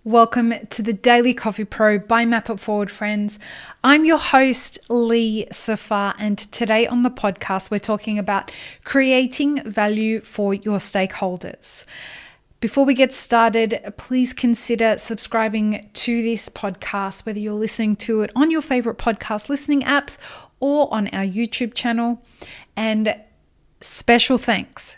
Welcome to the Daily Coffee Pro by Map It Forward, friends. I'm your host, Lee Safar, and today on the podcast, we're talking about creating value for your stakeholders. Before we get started, please consider subscribing to this podcast, whether you're listening to it on your favorite podcast listening apps or on our YouTube channel. And special thanks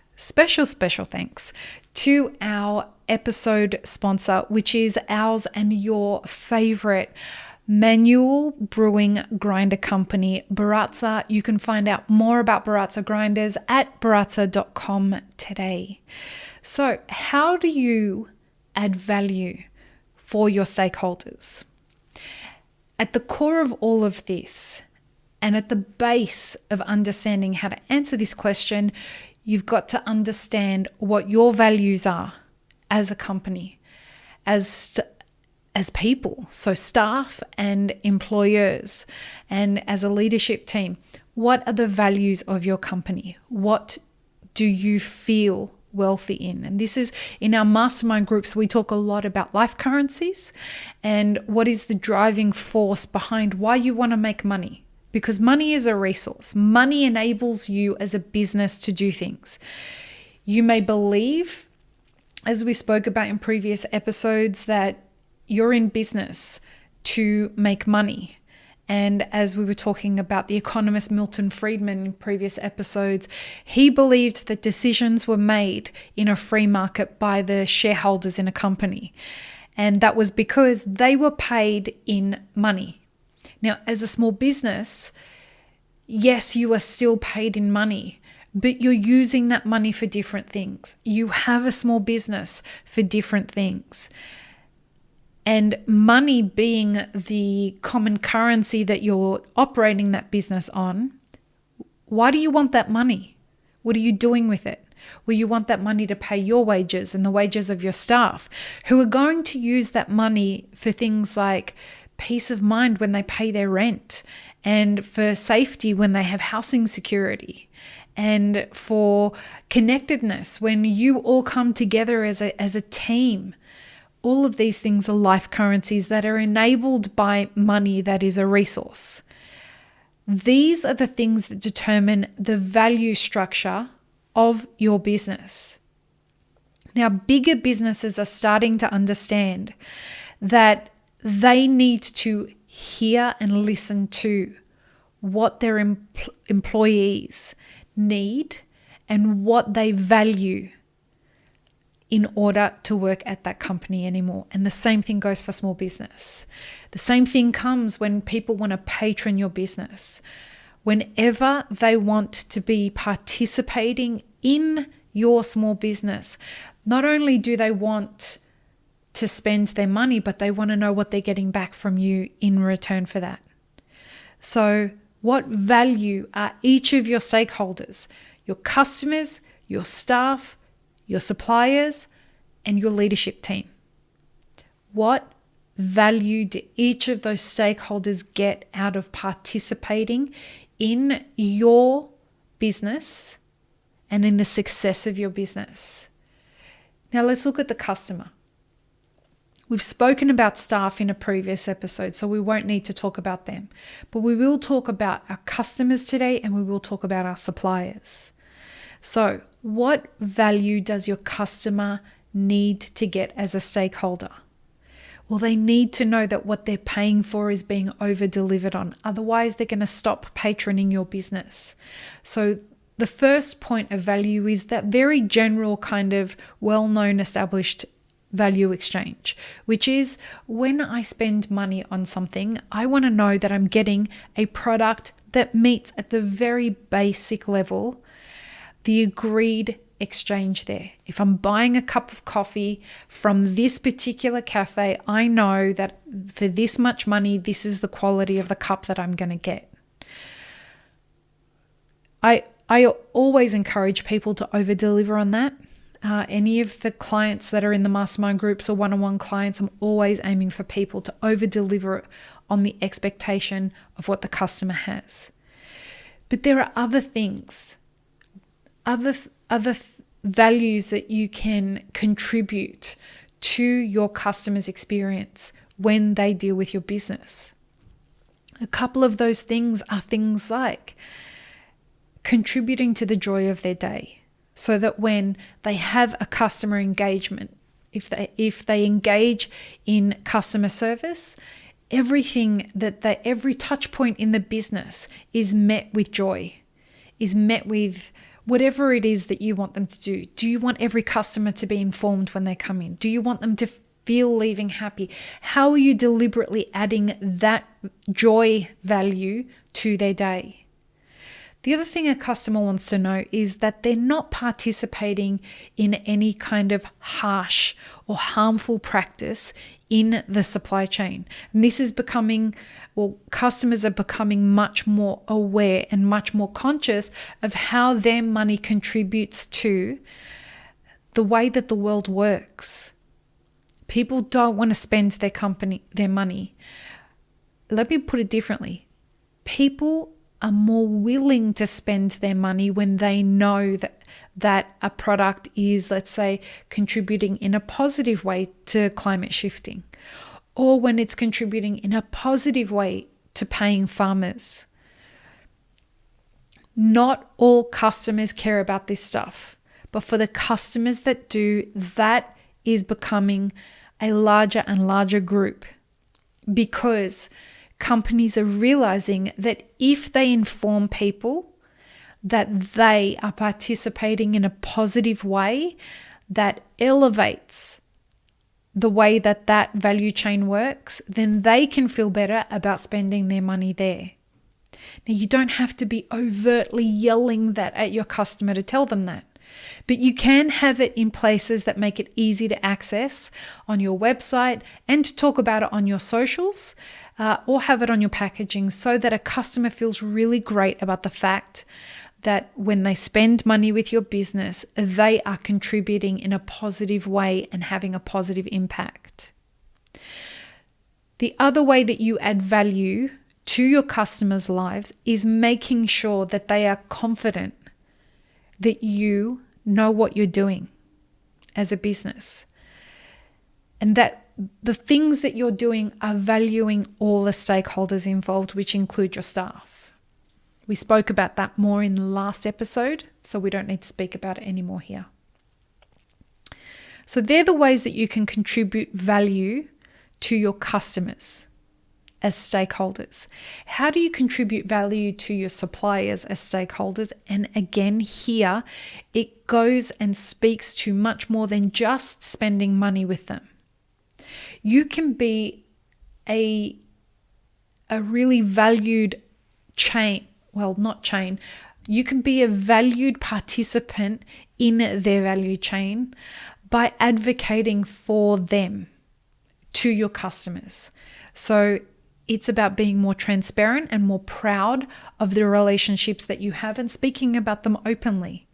to our episode sponsor, which is ours and your favorite manual brewing grinder company, Baratza. You can find out more about Baratza grinders at baratza.com today. So, how do you add value for your stakeholders? At the core of all of this, and at the base of understanding how to answer this question, you've got to understand what your values are as a company, as people, so staff and employers, and as a leadership team. What are the values of your company? What do you feel wealthy in? And this is in our mastermind groups, we talk a lot about life currencies and what is the driving force behind why you want to make money. Because money is a resource. Money enables you as a business to do things. You may believe, as we spoke about in previous episodes, that you're in business to make money. And as we were talking about the economist Milton Friedman in previous episodes, he believed that decisions were made in a free market by the shareholders in a company. And that was because they were paid in money. Now, as a small business, yes, you are still paid in money, but you're using that money for different things. You have a small business for different things. And money being the common currency that you're operating that business on, why do you want that money? What are you doing with it? Well, you want that money to pay your wages and the wages of your staff, who are going to use that money for things like peace of mind when they pay their rent, and for safety when they have housing security, and for connectedness when you all come together as a team. All of these things are life currencies that are enabled by money that is a resource. These are the things that determine the value structure of your business. Now, bigger businesses are starting to understand that they need to hear and listen to what their employees need and what they value in order to work at that company anymore. And the same thing goes for small business. The same thing comes when people want to patron your business. Whenever they want to be participating in your small business, not only do they want to spend their money, but they want to know what they're getting back from you in return for that. So what value are each of your stakeholders, your customers, your staff, your suppliers, and your leadership team? What value do each of those stakeholders get out of participating in your business and in the success of your business? Now let's look at the customer. We've spoken about staff in a previous episode, so we won't need to talk about them. But we will talk about our customers today, and we will talk about our suppliers. So, what value does your customer need to get as a stakeholder? Well, they need to know that what they're paying for is being over-delivered on. Otherwise, they're going to stop patroning your business. So, the first point of value is that very general kind of well-known established value exchange, which is when I spend money on something, I want to know that I'm getting a product that meets at the very basic level the agreed exchange there. If I'm buying a cup of coffee from this particular cafe, I know that for this much money, this is the quality of the cup that I'm going to get. I always encourage people to over-deliver on that. Any of the clients that are in the mastermind groups or one-on-one clients, I'm always aiming for people to over-deliver on the expectation of what the customer has. But there are other things, other values that you can contribute to your customers' experience when they deal with your business. A couple of those things are things like contributing to the joy of their day, so that when they have a customer engagement, if they engage in customer service, every touch point in the business is met with joy, is met with whatever it is that you want them to do. Do you want every customer to be informed when they come in? Do you want them to feel leaving happy? How are you deliberately adding that joy value to their day? The other thing a customer wants to know is that they're not participating in any kind of harsh or harmful practice in the supply chain. And this is customers are becoming much more aware and much more conscious of how their money contributes to the way that the world works. People don't want to spend their money. Let me put it differently. People are more willing to spend their money when they know that a product is, let's say, contributing in a positive way to climate shifting, or when it's contributing in a positive way to paying farmers. Not all customers care about this stuff, but for the customers that do, that is becoming a larger and larger group, because companies are realizing that if they inform people that they are participating in a positive way that elevates the way that value chain works, then they can feel better about spending their money there. Now, you don't have to be overtly yelling that at your customer to tell them that, but you can have it in places that make it easy to access on your website and to talk about it on your socials, or have it on your packaging, so that a customer feels really great about the fact that when they spend money with your business, they are contributing in a positive way and having a positive impact. The other way that you add value to your customers' lives is making sure that they are confident that you know what you're doing as a business, and that the things that you're doing are valuing all the stakeholders involved, which include your staff. We spoke about that more in the last episode, so we don't need to speak about it anymore here. So they're the ways that you can contribute value to your customers as stakeholders. How do you contribute value to your suppliers as stakeholders? And again, here it goes and speaks to much more than just spending money with them. You can be a really valued you can be a valued participant in their value chain by advocating for them to your customers. So it's about being more transparent and more proud of the relationships that you have and speaking about them openly.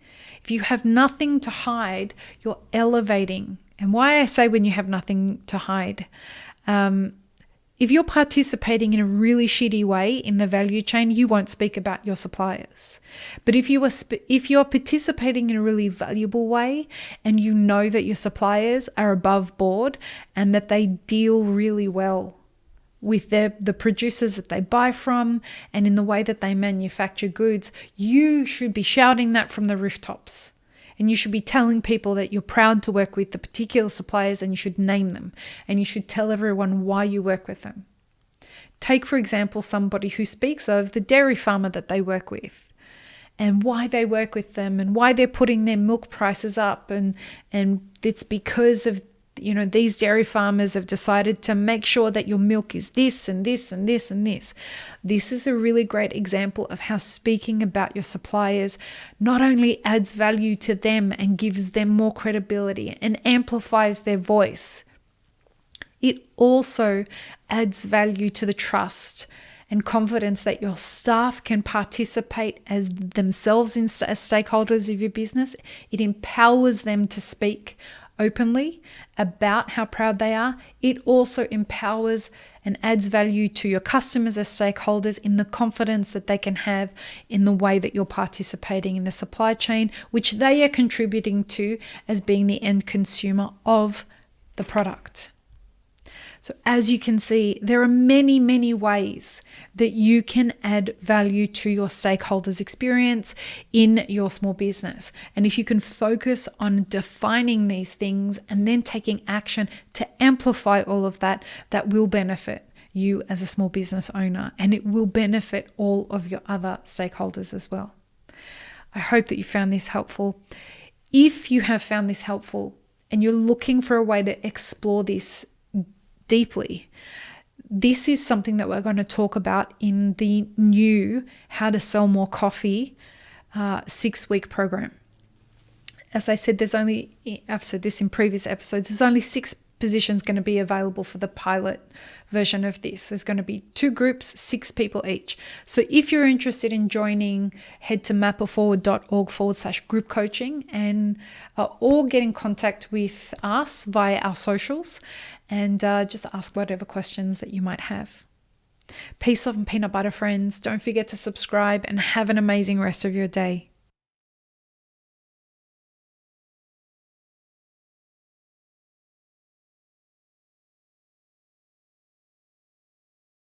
If you have nothing to hide, you're elevating. And why I say when you have nothing to hide, if you're participating in a really shitty way in the value chain, you won't speak about your suppliers. But if you're participating in a really valuable way, and you know that your suppliers are above board and that they deal really well with the producers that they buy from and in the way that they manufacture goods, you should be shouting that from the rooftops. And you should be telling people that you're proud to work with the particular suppliers, and you should name them, and you should tell everyone why you work with them. Take, for example, somebody who speaks of the dairy farmer that they work with and why they work with them and why they're putting their milk prices up. And it's because of, these dairy farmers have decided to make sure that your milk is this and this and this and this. This is a really great example of how speaking about your suppliers not only adds value to them and gives them more credibility and amplifies their voice, it also adds value to the trust and confidence that your staff can participate as themselves as stakeholders of your business. It empowers them to speak openly about how proud they are. It also empowers and adds value to your customers as stakeholders in the confidence that they can have in the way that you're participating in the supply chain, which they are contributing to as being the end consumer of the product. So as you can see, there are many, many ways that you can add value to your stakeholders' experience in your small business. And if you can focus on defining these things and then taking action to amplify all of that, that will benefit you as a small business owner, and it will benefit all of your other stakeholders as well. I hope that you found this helpful. If you have found this helpful and you're looking for a way to explore this deeply, this is something that we're going to talk about in the new How to Sell More Coffee 6-week program. As I said, I've said this in previous episodes, there's only 6 positions going to be available for the pilot version of this. There's going to be 2 groups, 6 people each. So if you're interested in joining, head to mapperforward.org/group coaching and or get in contact with us via our socials and just ask whatever questions that you might have. Peace, love, and peanut butter, friends. Don't forget to subscribe and have an amazing rest of your day.